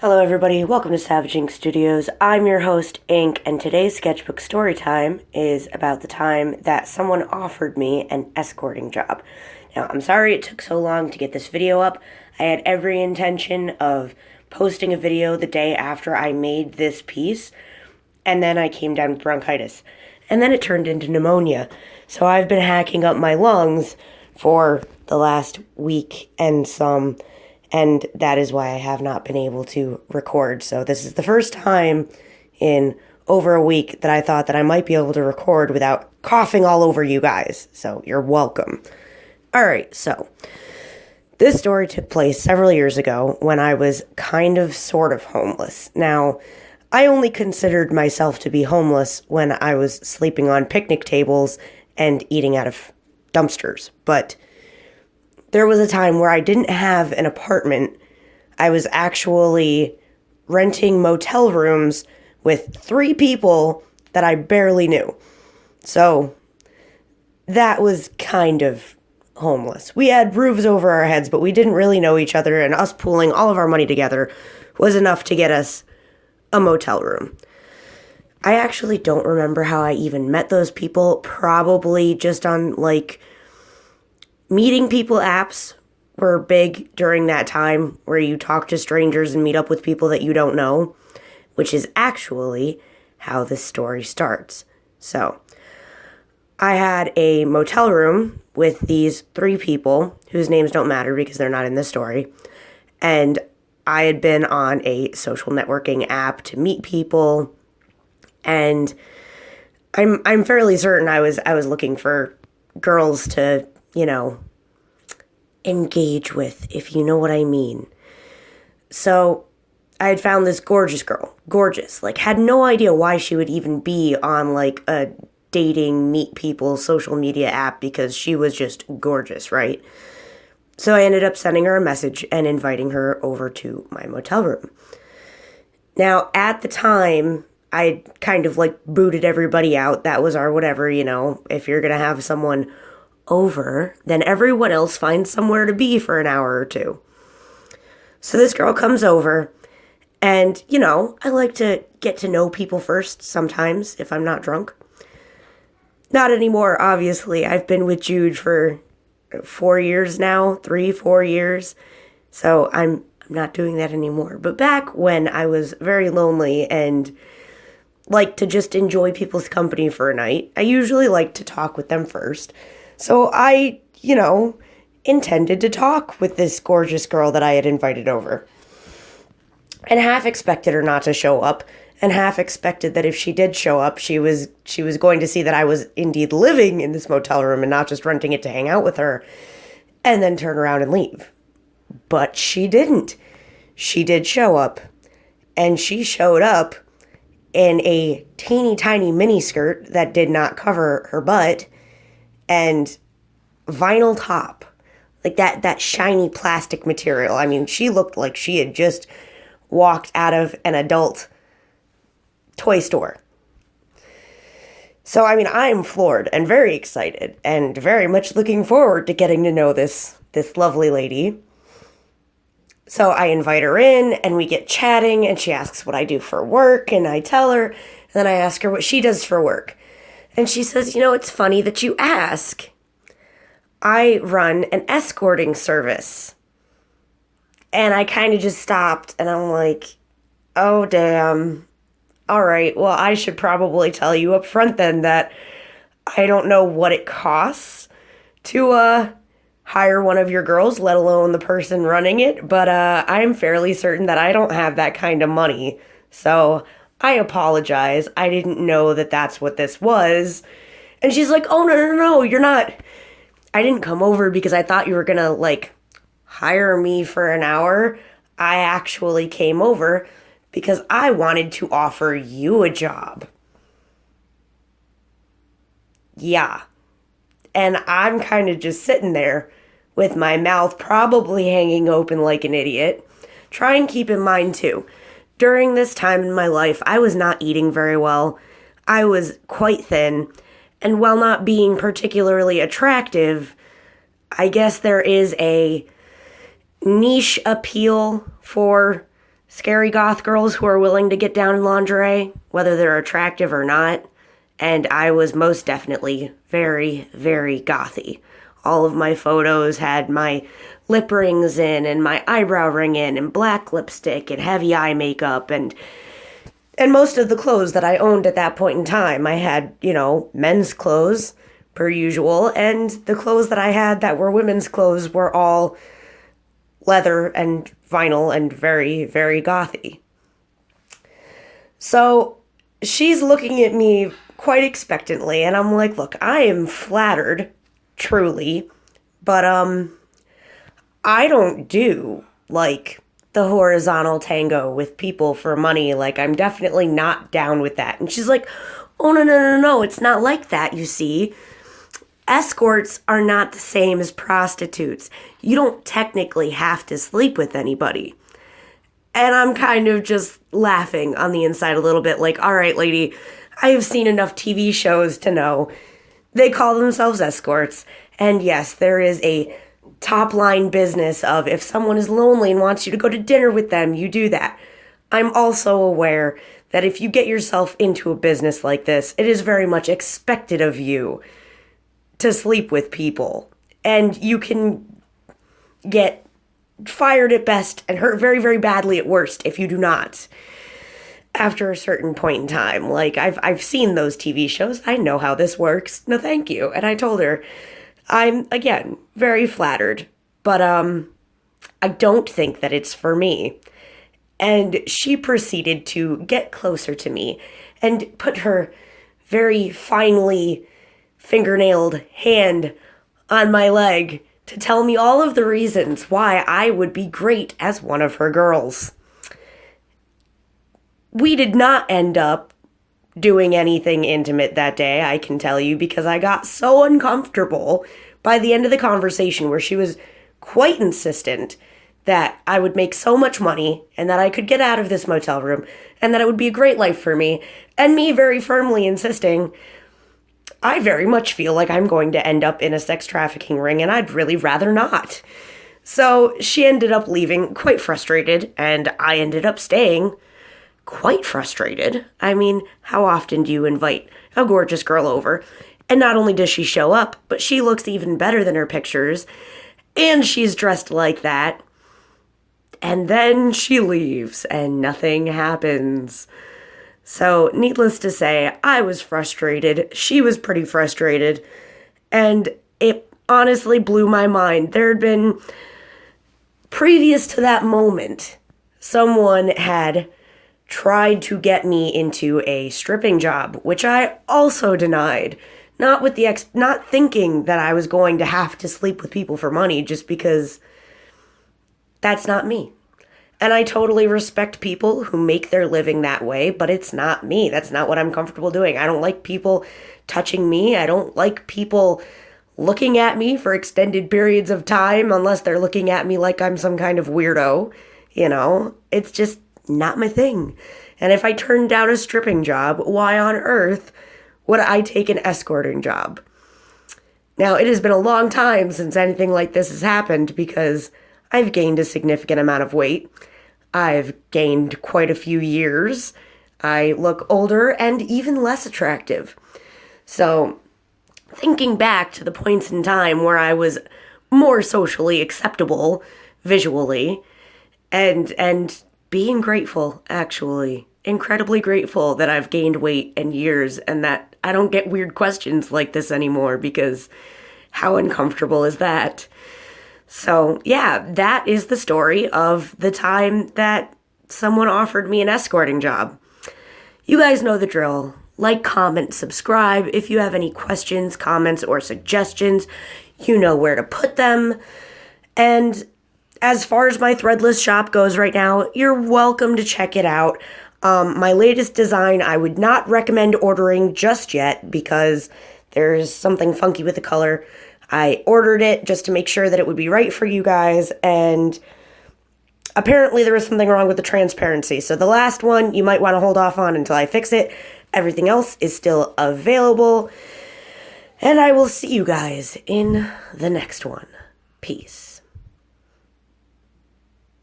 Hello everybody, welcome to Savage Ink Studios. I'm your host, Ink, and today's Sketchbook Storytime is about the time that someone offered me an escorting job. Now, I'm sorry it took so long to get this video up. I had every intention of posting a video the day after I made this piece, and then I came down with bronchitis. And then it turned into pneumonia. So I've been hacking up my lungs for the last week and some, and that is why I have not been able to record. So this is the first time in over a week that I thought that I might be able to record without coughing all over you guys. So you're welcome. Alright, so this story took place several years ago when I was kind of sort of homeless. Now, I only considered myself to be homeless when I was sleeping on picnic tables and eating out of dumpsters, but there was a time where I didn't have an apartment. I was actually renting motel rooms with 3 people that I barely knew. So that was kind of homeless. We had roofs over our heads, but we didn't really know each other, and us pooling all of our money together was enough to get us a motel room. I actually don't remember how I even met those people, probably just on, meeting people apps were big during that time, where you talk to strangers and meet up with people that you don't know, which is actually how this story starts. So, I had a motel room with these 3 people, whose names don't matter because they're not in this story, and I had been on a social networking app to meet people, and I'm fairly certain I was looking for girls to, engage with, if you know what I mean. So I had found this gorgeous girl. Gorgeous. Had no idea why she would even be on, a dating, meet people, social media app, because she was just gorgeous, right? So I ended up sending her a message and inviting her over to my motel room. Now, at the time, I kind of, booted everybody out. That was our whatever, if you're gonna have someone over, then everyone else finds somewhere to be for an hour or 2. So this girl comes over, and, I like to get to know people first sometimes if I'm not drunk. Not anymore, obviously. I've been with Jude for 4 years now, 4 years. So I'm not doing that anymore. But back when I was very lonely and liked to just enjoy people's company for a night, I usually liked to talk with them first. So I, intended to talk with this gorgeous girl that I had invited over. And half expected her not to show up, and half expected that if she did show up, she was going to see that I was indeed living in this motel room and not just renting it to hang out with her, and then turn around and leave. But she didn't. She did show up, and she showed up in a teeny tiny miniskirt that did not cover her butt, and vinyl top, that shiny plastic material. I mean, she looked like she had just walked out of an adult toy store. So, I'm floored and very excited and very much looking forward to getting to know this lovely lady. So I invite her in, and we get chatting, and she asks what I do for work, and I tell her, and then I ask her what she does for work. And she says, it's funny that you ask. I run an escorting service. And I kind of just stopped, and I'm like, oh, damn. All right, well, I should probably tell you up front then that I don't know what it costs to hire one of your girls, let alone the person running it. But I'm fairly certain that I don't have that kind of money. So I apologize. I didn't know that that's what this was. And she's like, oh, no, you're not. I didn't come over because I thought you were going to, hire me for an hour. I actually came over because I wanted to offer you a job. Yeah. And I'm kind of just sitting there with my mouth probably hanging open like an idiot. Try and keep in mind, too, during this time in my life, I was not eating very well. I was quite thin, and while not being particularly attractive, I guess there is a niche appeal for scary goth girls who are willing to get down in lingerie, whether they're attractive or not. And I was most definitely very, very gothy. All of my photos had my lip rings in and my eyebrow ring in and black lipstick and heavy eye makeup and most of the clothes that I owned at that point in time. I had, men's clothes per usual, and the clothes that I had that were women's clothes were all leather and vinyl and very, very gothy. So she's looking at me quite expectantly, and I'm like, look, I am flattered, truly, but I don't do like the horizontal tango with people for money. Like, I'm definitely not down with that. And she's like, oh, no, it's not like that, you see. Escorts are not the same as prostitutes. You don't technically have to sleep with anybody. And I'm kind of just laughing on the inside a little bit, like, all right, lady, I have seen enough TV shows to know they call themselves escorts. And yes, there is a top line business of if someone is lonely and wants you to go to dinner with them, you do that. I'm also aware that if you get yourself into a business like this, it is very much expected of you to sleep with people. And you can get fired at best and hurt very, very badly at worst if you do not. After a certain point in time. Like, I've seen those TV shows. I know how this works. No, thank you. And I told her, I'm, again, very flattered, but I don't think that it's for me. And she proceeded to get closer to me and put her very finely fingernailed hand on my leg to tell me all of the reasons why I would be great as one of her girls. We did not end up doing anything intimate that day, I can tell you, because I got so uncomfortable by the end of the conversation where she was quite insistent that I would make so much money and that I could get out of this motel room and that it would be a great life for me, and me very firmly insisting, I very much feel like I'm going to end up in a sex trafficking ring and I'd really rather not. So she ended up leaving quite frustrated, and I ended up staying quite frustrated. I mean, how often do you invite a gorgeous girl over? And not only does she show up, but she looks even better than her pictures, and she's dressed like that. And then she leaves, and nothing happens. So, needless to say, I was frustrated. She was pretty frustrated. And it honestly blew my mind. There had been, previous to that moment, someone had tried to get me into a stripping job, which I also denied. Not with the not thinking that I was going to have to sleep with people for money, just because that's not me. And I totally respect people who make their living that way, but it's not me. That's not what I'm comfortable doing. I don't like people touching me. I don't like people looking at me for extended periods of time unless they're looking at me like I'm some kind of weirdo. It's just not my thing. And if I turned down a stripping job, why on earth would I take an escorting job? Now, it has been a long time since anything like this has happened because I've gained a significant amount of weight. I've gained quite a few years. I look older and even less attractive. So, thinking back to the points in time where I was more socially acceptable visually and being grateful, actually, incredibly grateful that I've gained weight and years and that I don't get weird questions like this anymore, because how uncomfortable is that? So, yeah, that is the story of the time that someone offered me an escorting job. You guys know the drill. Like, comment, subscribe. If you have any questions, comments, or suggestions, you know where to put them. And as far as my threadless shop goes right now, you're welcome to check it out. My latest design I would not recommend ordering just yet because there's something funky with the color. I ordered it just to make sure that it would be right for you guys, and apparently there was something wrong with the transparency. So the last one you might want to hold off on until I fix it. Everything else is still available. And I will see you guys in the next one. Peace.